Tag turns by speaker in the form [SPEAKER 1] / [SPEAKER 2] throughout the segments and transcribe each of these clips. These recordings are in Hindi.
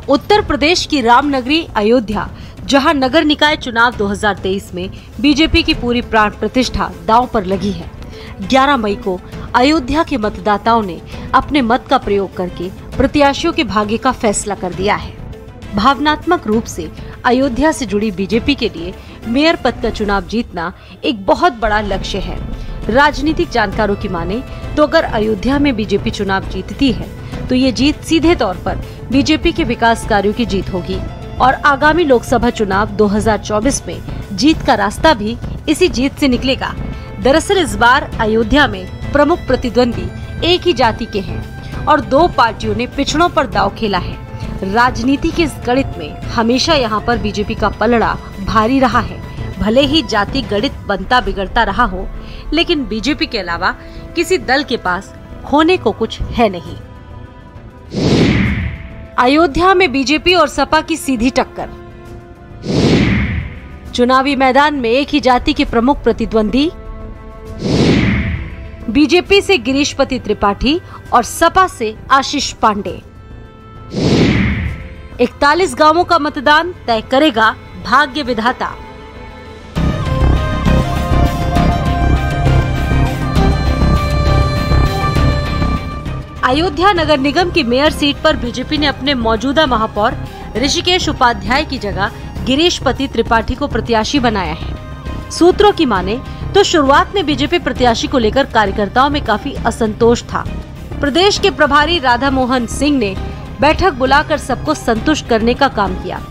[SPEAKER 1] उत्तर प्रदेश की रामनगरी अयोध्या, जहां नगर निकाय चुनाव 2023 में बीजेपी की पूरी प्राण प्रतिष्ठा दांव पर लगी है। 11 मई को अयोध्या के मतदाताओं ने अपने मत का प्रयोग करके प्रत्याशियों के भाग्य का फैसला कर दिया है। भावनात्मक रूप से अयोध्या से जुड़ी बीजेपी के लिए मेयर पद का चुनाव जीतना एक बहुत बड़ा लक्ष्य है। राजनीतिक जानकारों की माने तो अगर अयोध्या में बीजेपी चुनाव जीतती है तो ये जीत सीधे तौर पर बीजेपी के विकास कार्यों की जीत होगी और आगामी लोकसभा चुनाव 2024 में जीत का रास्ता भी इसी जीत से निकलेगा। दरअसल इस बार अयोध्या में प्रमुख प्रतिद्वंदी एक ही जाति के हैं और दो पार्टियों ने पिछड़ों पर दांव खेला है। राजनीति के इस गणित में हमेशा यहाँ पर बीजेपी का पलड़ा भारी रहा है। भले ही जाति गणित बनता बिगड़ता रहा हो, लेकिन बीजेपी के अलावा किसी दल के पास खोने को कुछ है नहीं। अयोध्या में बीजेपी और सपा की सीधी टक्कर। चुनावी मैदान में एक ही जाति के प्रमुख प्रतिद्वंदी बीजेपी से गिरीशपति त्रिपाठी और सपा से आशीष पांडे। 41 गांवों का मतदान तय करेगा भाग्य विधाता। अयोध्या नगर निगम की मेयर सीट पर बीजेपी ने अपने मौजूदा महापौर ऋषिकेश उपाध्याय की जगह गिरीशपति त्रिपाठी को प्रत्याशी बनाया है। सूत्रों की माने तो शुरुआत में बीजेपी प्रत्याशी को लेकर कार्यकर्ताओं में काफी असंतोष था। प्रदेश के प्रभारी राधा मोहन सिंह ने बैठक बुलाकर सबको संतुष्ट करने का काम किया।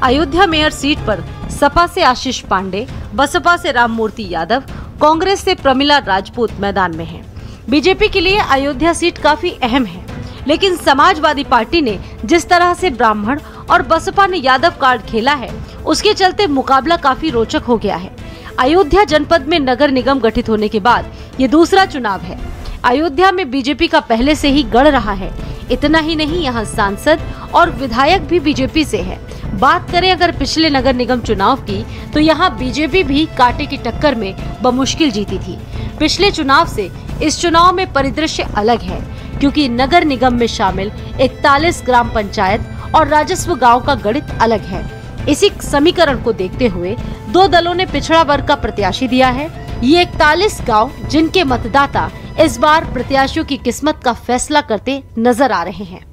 [SPEAKER 1] अयोध्या मेयर सीट पर सपा से आशीष पांडे, बसपा से राममूर्ति यादव, कांग्रेस से प्रमिला राजपूत मैदान में हैं। बीजेपी के लिए अयोध्या सीट काफी अहम है, लेकिन समाजवादी पार्टी ने जिस तरह से ब्राह्मण और बसपा ने यादव कार्ड खेला है, उसके चलते मुकाबला काफी रोचक हो गया है। अयोध्या जनपद में नगर निगम गठित होने के बाद ये दूसरा चुनाव है। अयोध्या में बीजेपी का पहले से ही गढ़ रहा है। इतना ही नहीं, यहाँ सांसद और विधायक भी बीजेपी से है। बात करें अगर पिछले नगर निगम चुनाव की, तो यहाँ बीजेपी भी कांटे की टक्कर में बमुश्किल जीती थी। पिछले चुनाव से इस चुनाव में परिदृश्य अलग है, क्योंकि नगर निगम में शामिल 41 ग्राम पंचायत और राजस्व गांव का गणित अलग है। इसी समीकरण को देखते हुए दो दलों ने पिछड़ा वर्ग का प्रत्याशी दिया है। ये 41 गांव जिनके मतदाता इस बार प्रत्याशियों की किस्मत का फैसला करते नजर आ रहे हैं।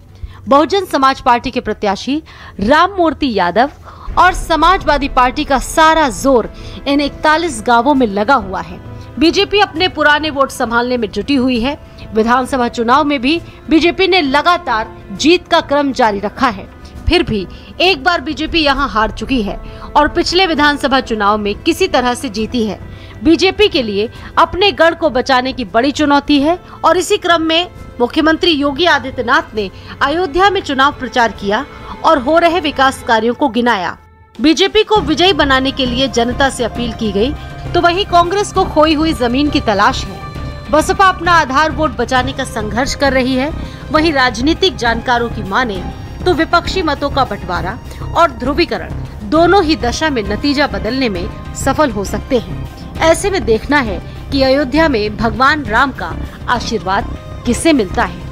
[SPEAKER 1] बहुजन समाज पार्टी के प्रत्याशी राममूर्ति यादव और समाजवादी पार्टी का सारा जोर इन 41 गांवों में लगा हुआ है। बीजेपी अपने पुराने वोट संभालने में जुटी हुई है। विधानसभा चुनाव में भी बीजेपी ने लगातार जीत का क्रम जारी रखा है। फिर भी एक बार बीजेपी यहां हार चुकी है और पिछले विधानसभा चुनाव में किसी तरह से जीती है। बीजेपी के लिए अपने गढ़ को बचाने की बड़ी चुनौती है और इसी क्रम में मुख्यमंत्री योगी आदित्यनाथ ने अयोध्या में चुनाव प्रचार किया और हो रहे विकास कार्यों को गिनाया। बीजेपी को विजयी बनाने के लिए जनता से अपील की गई, तो वहीं कांग्रेस को खोई हुई जमीन की तलाश है। बसपा अपना आधार वोट बचाने का संघर्ष कर रही है। वहीं राजनीतिक जानकारों की माने तो विपक्षी मतों का बंटवारा और ध्रुवीकरण दोनों ही दशा में नतीजा बदलने में सफल हो सकते हैं। ऐसे में देखना है कि अयोध्या में भगवान राम का आशीर्वाद किसे मिलता है।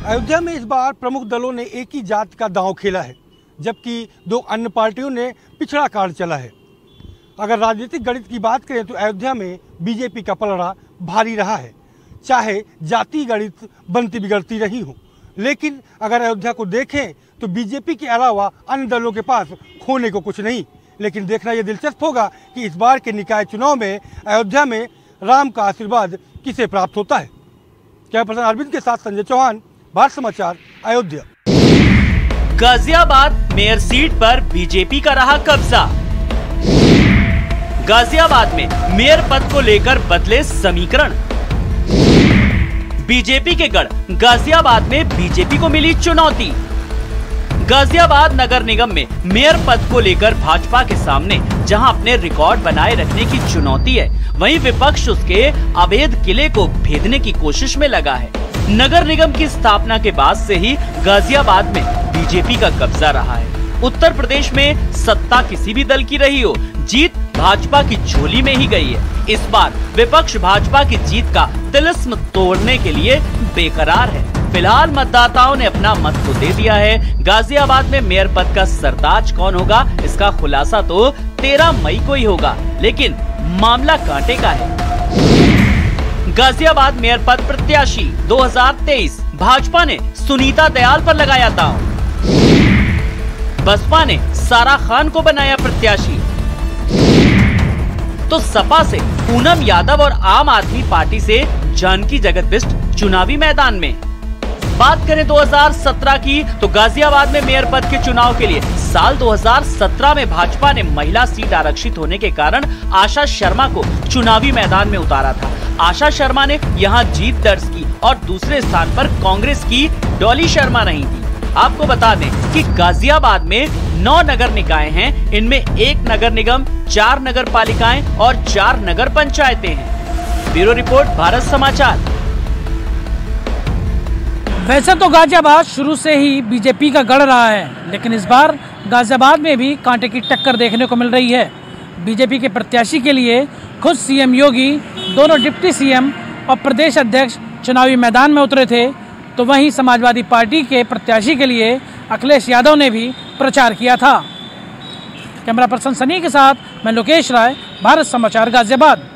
[SPEAKER 2] अयोध्या में इस बार प्रमुख दलों ने एक ही जात का दांव खेला है, जबकि दो अन्य पार्टियों ने पिछड़ा कार्ड चला है। अगर राजनीतिक गणित की बात करें तो अयोध्या में बीजेपी का पलड़ा भारी रहा है, चाहे जाति गणित बनती बिगड़ती रही हो। लेकिन अगर अयोध्या को देखें तो बीजेपी के अलावा अन्य दलों के पास खोने को कुछ नहीं। लेकिन देखना यह दिलचस्प होगा कि इस बार के निकाय चुनाव में अयोध्या में राम का आशीर्वाद किसे प्राप्त होता है। कैमरा पर्सन अरविंद के साथ संजय चौहान, भारत समाचार, अयोध्या।
[SPEAKER 3] गाजियाबाद मेयर सीट पर बीजेपी का रहा कब्जा। गाजियाबाद में मेयर पद को लेकर बदले समीकरण। बीजेपी के गढ़ गाजियाबाद में बीजेपी को मिली चुनौती। गाजियाबाद नगर निगम में मेयर पद को लेकर भाजपा के सामने जहां अपने रिकॉर्ड बनाए रखने की चुनौती है, वहीं विपक्ष उसके अवैध किले को भेदने की कोशिश में लगा है। नगर निगम की स्थापना के बाद से ही गाजियाबाद में बीजेपी का कब्जा रहा है। उत्तर प्रदेश में सत्ता किसी भी दल की रही हो, जीत भाजपा की झोली में ही गई है। इस बार विपक्ष भाजपा की जीत का तिलिस्म तोड़ने के लिए बेकरार है। फिलहाल मतदाताओं ने अपना मत तो दे दिया है। गाजियाबाद में मेयर पद का सरताज कौन होगा, इसका खुलासा तो 13 मई को ही होगा, लेकिन मामला कांटे का है। गाजियाबाद मेयर पद प्रत्याशी 2023, भाजपा ने सुनीता दयाल पर लगाया दांव। बसपा ने सारा खान को बनाया प्रत्याशी, तो सपा से पूनम यादव और आम आदमी पार्टी से जानकी जगत बिष्ट चुनावी मैदान में। बात करें 2017 की, तो गाजियाबाद में मेयर पद के चुनाव के लिए साल 2017 में भाजपा ने महिला सीट आरक्षित होने के कारण आशा शर्मा को चुनावी मैदान में उतारा था। आशा शर्मा ने यहां जीत दर्ज की और दूसरे स्थान पर कांग्रेस की डॉली शर्मा रही थी। आपको बता दें कि गाजियाबाद में 9 नगर निकाय हैं, इनमें 1 नगर निगम, 4 नगर पालिकाएं और 4 नगर पंचायतें हैं। ब्यूरो रिपोर्ट, भारत समाचार।
[SPEAKER 4] वैसे तो गाजियाबाद शुरू से ही बीजेपी का गढ़ रहा है, लेकिन इस बार गाजियाबाद में भी कांटे की टक्कर देखने को मिल रही है। बीजेपी के प्रत्याशी के लिए खुद सीएम योगी, दोनों डिप्टी सीएम और प्रदेश अध्यक्ष चुनावी मैदान में उतरे थे, तो वहीं समाजवादी पार्टी के प्रत्याशी के लिए अखिलेश यादव ने भी प्रचार किया था। कैमरा पर्सन सनी के साथ मैं लोकेश राय, भारत समाचार, गाजियाबाद।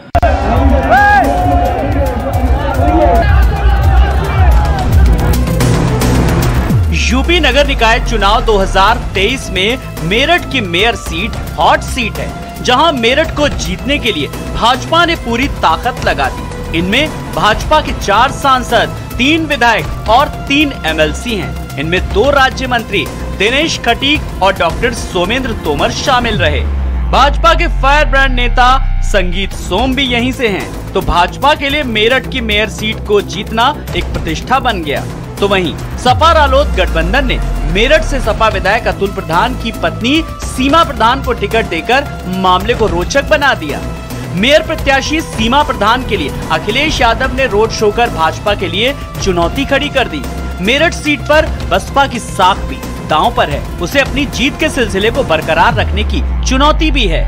[SPEAKER 3] यूपी नगर निकाय चुनाव 2023 में मेरठ की मेयर सीट हॉट सीट है, जहां मेरठ को जीतने के लिए भाजपा ने पूरी ताकत लगा दी। इनमें भाजपा के 4 सांसद, 3 विधायक और 3 एमएलसी हैं। इनमें 2 राज्य मंत्री दिनेश खटीक और डॉक्टर सोमेंद्र तोमर शामिल रहे। भाजपा के फायर ब्रांड नेता संगीत सोम भी यहीं से हैं। तो भाजपा के लिए मेरठ की मेयर सीट को जीतना एक प्रतिष्ठा बन गया। तो वहीं सपा रालोद गठबंधन ने मेरठ से सपा विधायक अतुल प्रधान की पत्नी सीमा प्रधान को टिकट देकर मामले को रोचक बना दिया। मेयर प्रत्याशी सीमा प्रधान के लिए अखिलेश यादव ने रोड शो कर भाजपा के लिए चुनौती खड़ी कर दी। मेरठ सीट पर बसपा की साख भी दांव पर है, उसे अपनी जीत के सिलसिले को बरकरार रखने की चुनौती भी है।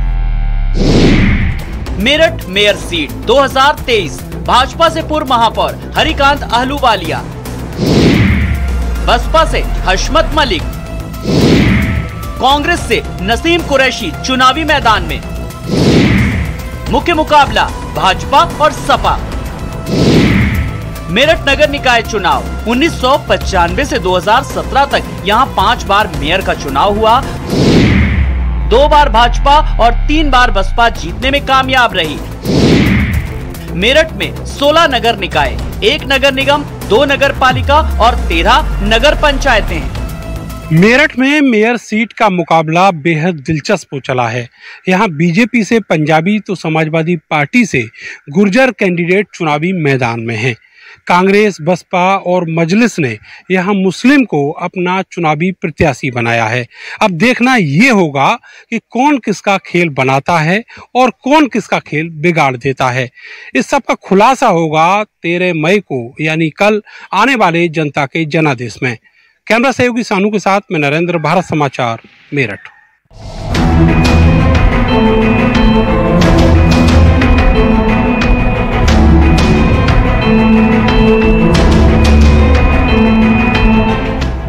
[SPEAKER 3] मेरठ मेयर सीट 2023, भाजपा से पूर्व महापौर हरिकांत अहलूवालिया, बसपा से हशमत मलिक, कांग्रेस से नसीम कुरैशी चुनावी मैदान में। मुख्य मुकाबला भाजपा और सपा। मेरठ नगर निकाय चुनाव 1995 से 2017 तक यहां 5 बार मेयर का चुनाव हुआ। 2 बार भाजपा और 3 बार बसपा जीतने में कामयाब रही। मेरठ में 16 नगर निकाय, 1 नगर निगम, 2 नगर पालिका और 13 नगर पंचायतें हैं।
[SPEAKER 5] मेरठ में मेयर सीट का मुकाबला बेहद दिलचस्प चला है। यहाँ बीजेपी से पंजाबी तो समाजवादी पार्टी से गुर्जर कैंडिडेट चुनावी मैदान में हैं। कांग्रेस, बसपा और मजलिस ने यहाँ मुस्लिम को अपना चुनावी प्रत्याशी बनाया है। अब देखना ये होगा कि कौन किसका खेल बनाता है और कौन किसका खेल बिगाड़ देता है। इस सब का खुलासा होगा 13 मई को, यानी कल आने वाले जनता के जनादेश में। कैमरा सहयोगी सानू के साथ मैं नरेंद्र, भारत समाचार, मेरठ।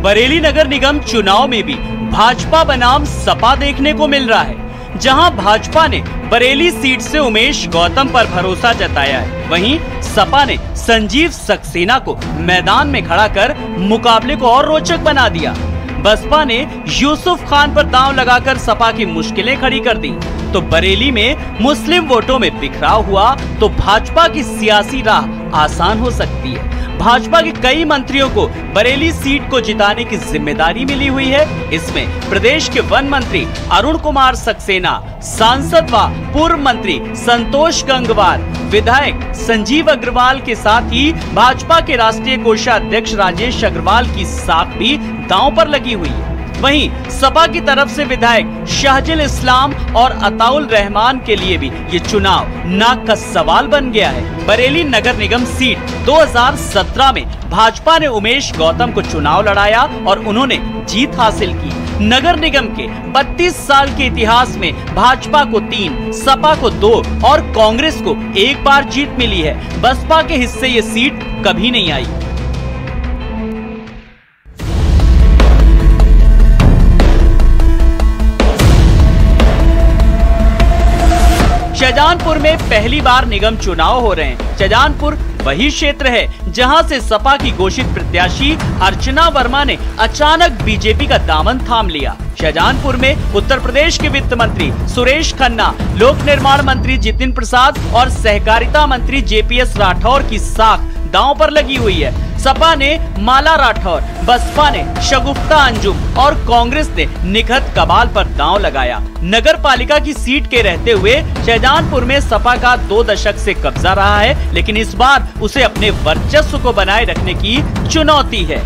[SPEAKER 3] बरेली नगर निगम चुनाव में भी भाजपा बनाम सपा देखने को मिल रहा है, जहां भाजपा ने बरेली सीट से उमेश गौतम पर भरोसा जताया है, वहीं सपा ने संजीव सक्सेना को मैदान में खड़ा कर मुकाबले को और रोचक बना दिया। बसपा ने यूसुफ खान पर दांव लगाकर सपा की मुश्किलें खड़ी कर दी। तो बरेली में मुस्लिम वोटों में बिखराव हुआ तो भाजपा की सियासी राह आसान हो सकती है। भाजपा के कई मंत्रियों को बरेली सीट को जिताने की जिम्मेदारी मिली हुई है। इसमें प्रदेश के वन मंत्री अरुण कुमार सक्सेना, सांसद व पूर्व मंत्री संतोष गंगवार, विधायक संजीव अग्रवाल के साथ ही भाजपा के राष्ट्रीय कोषाध्यक्ष राजेश अग्रवाल की साख भी दांव पर लगी हुई है। वहीं सपा की तरफ से विधायक शाहजिल इस्लाम और अताउल रहमान के लिए भी ये चुनाव नाक का सवाल बन गया है। बरेली नगर निगम सीट 2017 में भाजपा ने उमेश गौतम को चुनाव लड़ाया और उन्होंने जीत हासिल की। नगर निगम के 32 साल के इतिहास में भाजपा को 3, सपा को 2 और कांग्रेस को 1 बार जीत मिली है। बसपा के हिस्से ये सीट कभी नहीं आई। शाहजहांपुर में पहली बार निगम चुनाव हो रहे हैं। शाहजहांपुर वही क्षेत्र है जहां से सपा की घोषित प्रत्याशी अर्चना वर्मा ने अचानक बीजेपी का दामन थाम लिया। शाहजहांपुर में उत्तर प्रदेश के वित्त मंत्री सुरेश खन्ना, लोक निर्माण मंत्री जितिन प्रसाद और सहकारिता मंत्री जेपीएस राठौर की साख दांव पर लगी हुई है। सपा ने माला राठौर, बसपा ने शगुफ्ता अंजुम और कांग्रेस ने निखत कमाल पर दांव लगाया। नगर पालिका की सीट के रहते हुए शाहजहांपुर में सपा का 2 दशक से कब्जा रहा है, लेकिन इस बार उसे अपने वर्चस्व को बनाए रखने की चुनौती है।